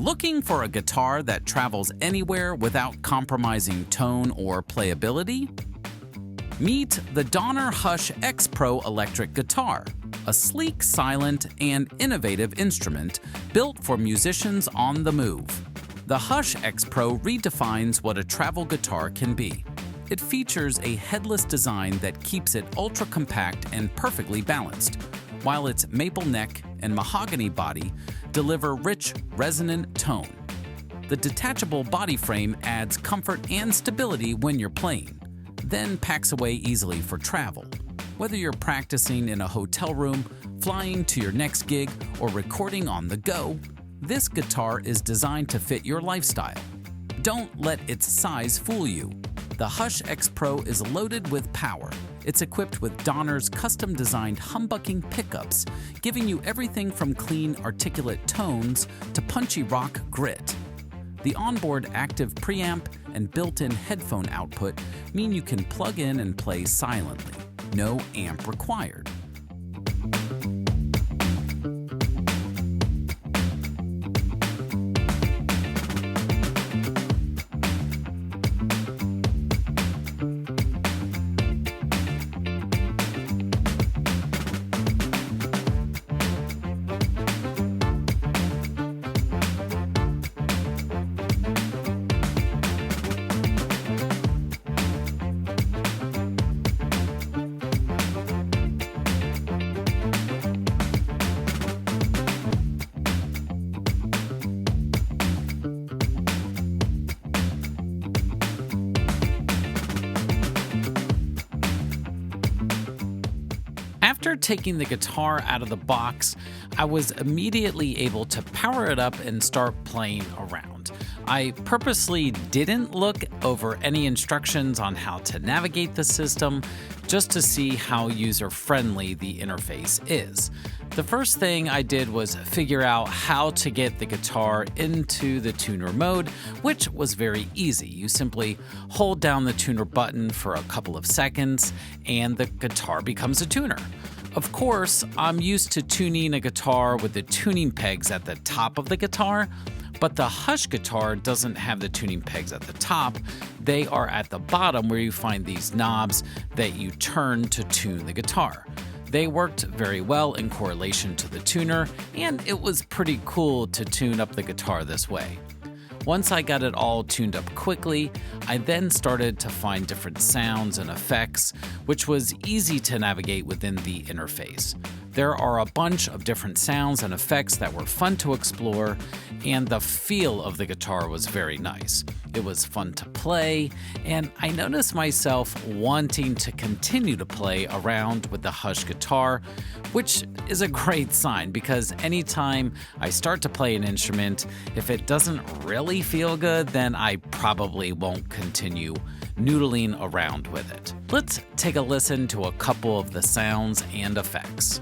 Looking for a guitar that travels anywhere without compromising tone or playability? Meet the Donner Hush XPro electric guitar, a sleek, silent, and innovative instrument built for musicians on the move. The Hush XPro redefines what a travel guitar can be. It features a headless design that keeps it ultra-compact and perfectly balanced, while its maple neck and mahogany body deliver rich, resonant tone. The detachable body frame adds comfort and stability when you're playing, then packs away easily for travel. Whether you're practicing in a hotel room, flying to your next gig, or recording on the go, this guitar is designed to fit your lifestyle. Don't let its size fool you. The Hush XPro is loaded with power. It's equipped with Donner's custom-designed humbucking pickups, giving you everything from clean, articulate tones to punchy rock grit. The onboard active preamp and built-in headphone output mean you can plug in and play silently. No amp required. After taking the guitar out of the box, I was immediately able to power it up and start playing around. I purposely didn't look over any instructions on how to navigate the system, just to see how user-friendly the interface is. The first thing I did was figure out how to get the guitar into the tuner mode, which was very easy. You simply hold down the tuner button for a couple of seconds, and the guitar becomes a tuner. Of course, I'm used to tuning a guitar with the tuning pegs at the top of the guitar, but the Hush guitar doesn't have the tuning pegs at the top. They are at the bottom where you find these knobs that you turn to tune the guitar. They worked very well in correlation to the tuner, and it was pretty cool to tune up the guitar this way. Once I got it all tuned up quickly, I then started to find different sounds and effects, which was easy to navigate within the interface. There are a bunch of different sounds and effects that were fun to explore, and the feel of the guitar was very nice. It was fun to play, and I noticed myself wanting to continue to play around with the Hush guitar, which is a great sign because anytime I start to play an instrument, if it doesn't really feel good, then I probably won't continue noodling around with it. Let's take a listen to a couple of the sounds and effects.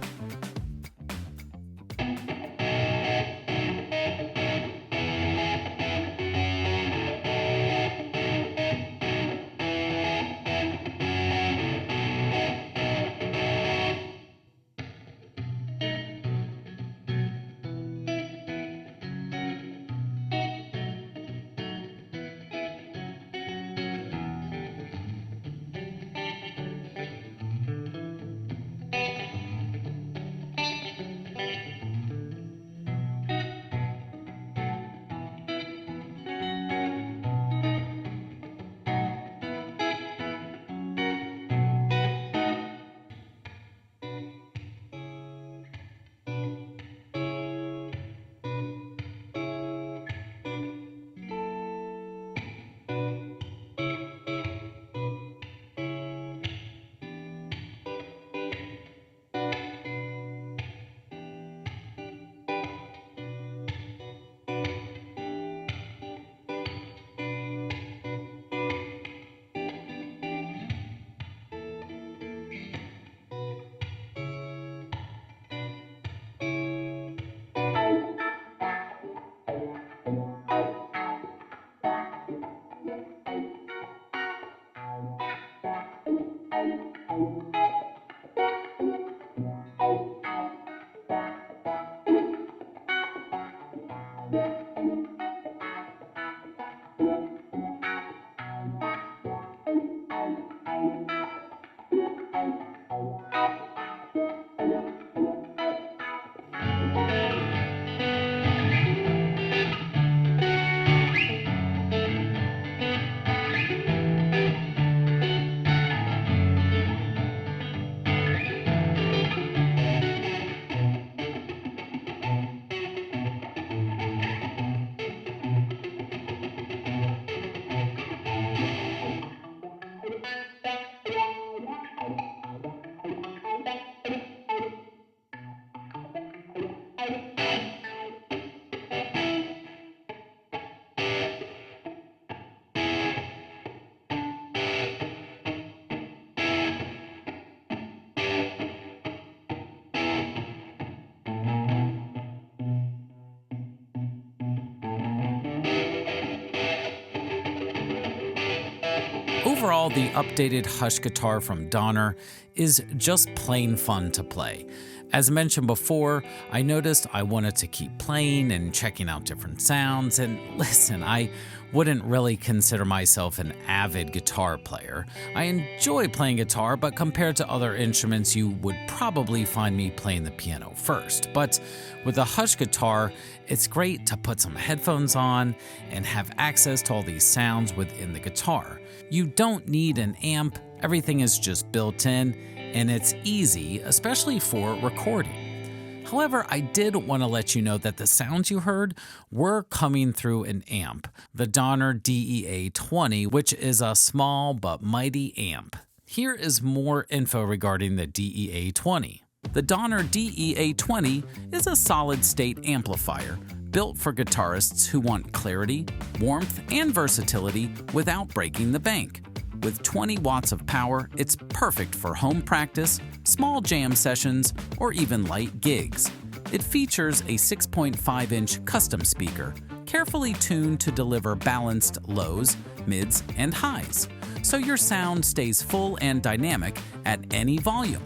overall, the updated Hush guitar from Donner is just plain fun to play. As mentioned before, I noticed I wanted to keep playing and checking out different sounds, and listen, I wouldn't really consider myself an avid guitar player. I enjoy playing guitar, but compared to other instruments, you would probably find me playing the piano first. But with a Hush guitar, it's great to put some headphones on and have access to all these sounds within the guitar. You don't need an amp, everything is just built in, and it's easy, especially for recording. However, I did want to let you know that the sounds you heard were coming through an amp, the Donner DEA-20, which is a small but mighty amp. Here is more info regarding the DEA-20. The Donner DEA-20 is a solid-state amplifier built for guitarists who want clarity, warmth, and versatility without breaking the bank. With 20 watts of power, it's perfect for home practice, small jam sessions, or even light gigs. It features a 6.5-inch custom speaker, carefully tuned to deliver balanced lows, mids, and highs, so your sound stays full and dynamic at any volume.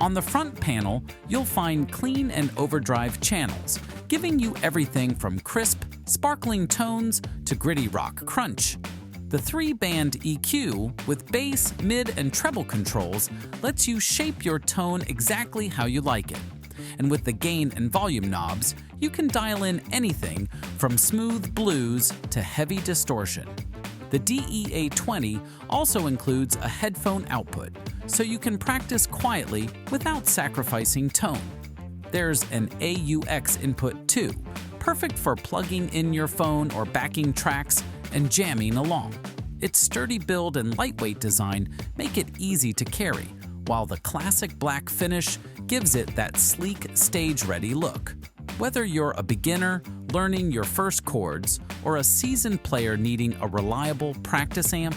On the front panel, you'll find clean and overdrive channels, giving you everything from crisp, sparkling tones to gritty rock crunch. The 3-band EQ with bass, mid, and treble controls lets you shape your tone exactly how you like it. And with the gain and volume knobs, you can dial in anything from smooth blues to heavy distortion. The DEA-20 also includes a headphone output, so you can practice quietly without sacrificing tone. There's an AUX input too, perfect for plugging in your phone or backing tracks and jamming along. Its sturdy build and lightweight design make it easy to carry, while the classic black finish gives it that sleek, stage-ready look. Whether you're a beginner, learning your first chords, or a seasoned player needing a reliable practice amp,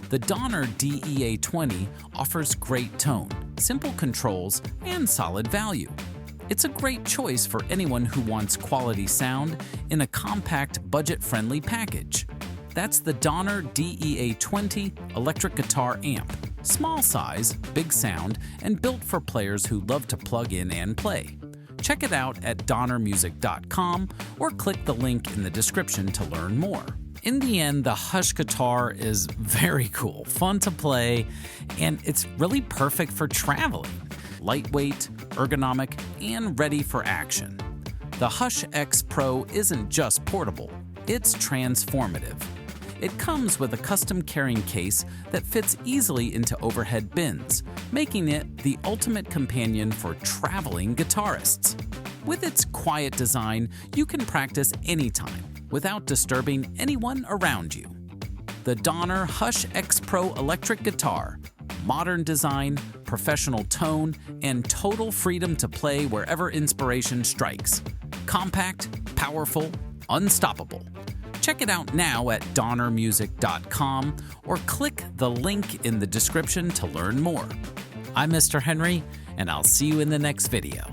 the Donner DEA-20 offers great tone, simple controls, and solid value. It's a great choice for anyone who wants quality sound in a compact, budget-friendly package. That's the Donner DEA-20 electric guitar amp. Small size, big sound, and built for players who love to plug in and play. Check it out at donnermusic.com or click the link in the description to learn more. In the end, the Hush guitar is very cool, fun to play, and it's really perfect for traveling. Lightweight, ergonomic, and ready for action. The Hush XPro isn't just portable, it's transformative. It comes with a custom carrying case that fits easily into overhead bins, making it the ultimate companion for traveling guitarists. With its quiet design, you can practice anytime without disturbing anyone around you. The Donner Hush XPro electric guitar. Modern design, professional tone, and total freedom to play wherever inspiration strikes. Compact, powerful, unstoppable. Check it out now at donnermusic.com or click the link in the description to learn more. I'm Mr. Henry, and I'll see you in the next video.